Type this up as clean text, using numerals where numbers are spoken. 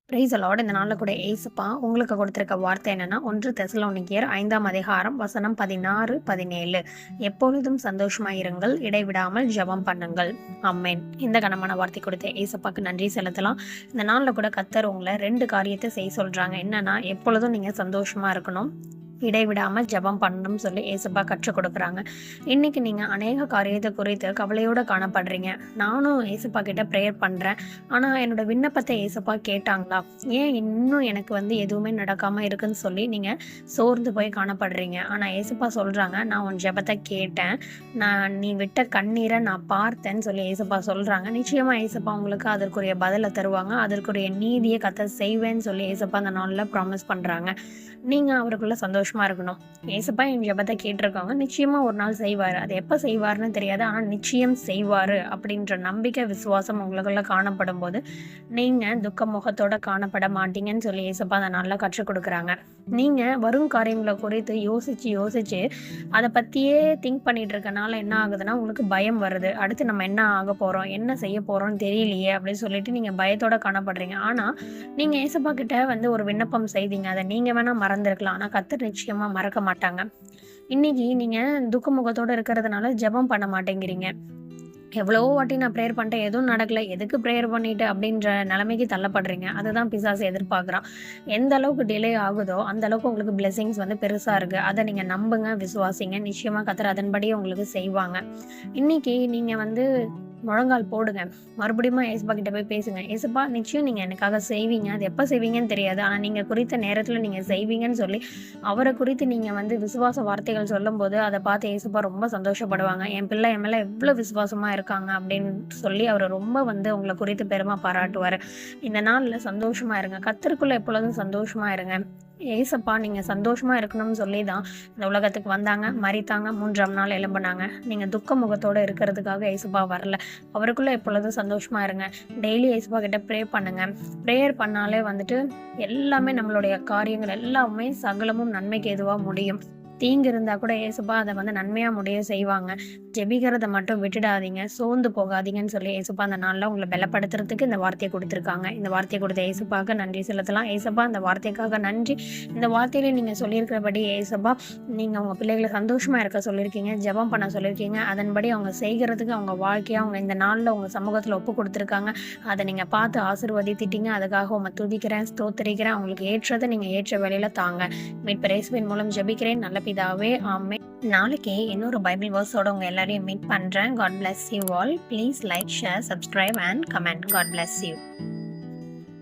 Price Lord. இந்த நாளில் கூட ஏசப்பா உங்களுக்கு கொடுத்திருக்க வார்த்தை என்னன்னா, 1 தெசலோனிக்கேயர் 5ஆம் அதிகாரம் வசனம் 16, 17. எப்பொழுதும் சந்தோஷமாயிருங்கள், இடைவிடாமல் ஜெபம் பண்ணுங்கள். ஆமென். இந்த கனமான வார்த்தை கொடுத்த ஏசப்பாக்கு நன்றி செலுத்தலாம். இந்த நாளில் கூட கர்த்தர் உங்களை 2 காரியத்தை செய்ய சொல்றாங்க. என்னன்னா, எப்பொழுதும் நீங்க சந்தோஷமா இருக்கணும், இடைவிடாமல் ஜெபம் பண்ணணும்னு சொல்லி ஏசப்பா கற்றுக் கொடுக்குறாங்க. இன்னைக்கு நீங்க அநேக காரியத்தை குறித்து கவலையோட காணப்படுறீங்க. நானும் ஏசப்பா கிட்ட ப்ரேயர் பண்றேன், ஆனா என்னோட விண்ணப்பத்தை ஏசப்பா கேட்டாங்களா, ஏன் இன்னும் எனக்கு எதுவுமே நடக்காம இருக்குன்னு சொல்லி நீங்க சோர்ந்து போய் காணப்படுறீங்க. ஆனா ஏசப்பா சொல்றாங்க, நான் உன் ஜெபத்தை கேட்டேன், நீ விட்ட கண்ணீரை நான் பார்த்தேன்னு சொல்லி ஏசப்பா சொல்றாங்க. நிச்சயமா ஏசப்பா உங்களுக்கு அதற்குரிய பதிலை தருவாங்க, அதற்குரிய நீதியை கத்த செய்வேன்னு சொல்லி ஏசப்பா அந்த நாளில் ப்ராமிஸ் பண்றாங்க. நீங்க அவருக்குள்ள சந்தோஷமா இருக்கணும். ஏசப்பா என் ஜெபத்தை கேட்டிருக்காங்க, நிச்சயமா ஒரு நாள் செய்வாரு. அது எப்ப செய்வாருன்னு தெரியாது, ஆனா நிச்சயம் செய்வாரு அப்படின்ற நம்பிக்கை, விசுவாசம் உங்களுக்குள்ள காணப்படும் போது நீங்க துக்க முகத்தோட காணப்பட மாட்டீங்கன்னு சொல்லி ஏசப்பா அந்த நாள்ல கற்றுக் கொடுக்குறாங்க. நீங்க வரும் காரியங்களை குறித்து யோசிச்சு அதை பத்தியே திங்க் பண்ணிட்டு இருக்கனால என்ன ஆகுதுன்னா, உங்களுக்கு பயம் வருது. அடுத்து நம்ம என்ன ஆக போறோம், என்ன செய்ய போறோம்னு தெரியலையே அப்படின்னு சொல்லிட்டு நீங்க பயத்தோட காணப்படுறீங்க. ஆனா நீங்க ஏசப்பா கிட்ட ஒரு விண்ணப்பம் செய்தீங்க, அதை நீங்க வேணா மறந்துருக்கலாம், ஆனா கர்த்தர் நிச்சயமா மறக்க மாட்டாங்க. இன்னைக்கு நீங்க துக்க முகத்தோட இருக்கிறதுனால ஜெபம் பண்ண மாட்டேங்கிறீங்க. எவ்வளவோ வாட்டி நான் ப்ரேயர் பண்ணிட்டேன், எதுவும் நடக்கல, எதுக்கு ப்ரேயர் பண்ணிட்டு அப்படின்ற நிலைமைக்கு தள்ளப்படுறீங்க. அதுதான் பிசாசு எதிர்பார்க்குறான். எந்த அளவுக்கு டிலே ஆகுதோ அந்த அளவுக்கு உங்களுக்கு பிளெஸிங்ஸ் பெருசா இருக்கு. அதை நீங்க நம்புங்க, விசுவாசிங்க. நிச்சயமா கர்த்தர் அதன்படியே உங்களுக்கு செய்வாங்க. இன்னைக்கு நீங்க முழங்கால் போடுங்க, மறுபடியும் ஏசப்பா கிட்ட போய் பேசுங்க. ஏசப்பா நிச்சயம் நீங்க எனக்காக செய்வீங்க, அது எப்போ செய்வீங்கன்னு தெரியாது, ஆனா நீங்க குறித்த நேரத்துல நீங்க செய்வீங்கன்னு சொல்லி அவரை குறித்து நீங்க விசுவாச வார்த்தைகள் சொல்லும் போது அதை பார்த்து ஏசப்பா ரொம்ப சந்தோஷப்படுவாங்க. என் பிள்ளை என் மேல எவ்வளவு விசுவாசமா இருக்காங்க அப்படின்னு சொல்லி அவர் ரொம்ப உங்களை குறித்து பெருமை பாராட்டுவாரு. இந்த நாள்ல சந்தோஷமா இருங்க, கர்த்தருக்குள்ள எப்பொழுதும் சந்தோஷமா இருங்க. ஏசப்பா நீங்க சந்தோஷமா இருக்கணும்னு சொல்லி தான் இந்த உலகத்துக்கு வந்தாங்க, மரித்தாங்க, 3ஆம் நாள் எழும்புனாங்க. நீங்க துக்க முகத்தோட இருக்கிறதுக்காக ஏசப்பா வரல. அவருக்குள்ள எப்பொழுதும் சந்தோஷமா இருங்க. டெய்லி ஏசப்பா கிட்ட ப்ரே பண்ணுங்க. ப்ரேயர் பண்ணாலே எல்லாமே நம்மளுடைய காரியங்கள் எல்லாமே சகலமும் நன்மைக்கு எதுவா முடியும். தீங்கு இருந்தா கூட ஏசப்பா அதை நன்மையா முடிய செய்வாங்க. ஜெபிக்கிறத மட்டும் விட்டுடாதீங்க, சோர்ந்து போகாதீங்கன்னு சொல்லி ஏசப்பா அந்த நாளில் உங்களை பலப்படுத்துறதுக்கு இந்த வார்த்தையை கொடுத்துருக்காங்க. இந்த வார்த்தையை கொடுத்த ஏசப்பாவுக்கு நன்றி செலுத்தலாம். ஏசப்பா இந்த வார்த்தைக்காக நன்றி. இந்த வார்த்தையில நீங்க சொல்லியிருக்கிறபடி ஏசப்பா நீங்க உங்க பிள்ளைகளை சந்தோஷமா இருக்க சொல்லியிருக்கீங்க, ஜெபம் பண்ண சொல்லியிருக்கீங்க. அதன்படி அவங்க செய்கிறதுக்கு அவங்க வாழ்க்கையை அவங்க இந்த நாளில் உங்க சமூகத்தில் ஒப்பு கொடுத்துருக்காங்க. அதை நீங்க பார்த்து ஆசீர்வதித்திட்டீங்க. அதுக்காக உங்க துதிக்கிறேன், ஸ்தோத்திரிக்கிறேன். அவங்களுக்கு ஏற்றதை நீங்க ஏற்ற வேலையில தாங்க. மீட்பர் இயேசுவின் மூலம் ஜெபிக்கிறேன் நல்ல பிதாவே, ஆமென். நாளைக்கு இன்னொரு பைபிள் வேர்ஸோட உங்க எல்லாரையும் மீட் பண்றேன். God bless you all. Please like, share, subscribe and comment. God bless you.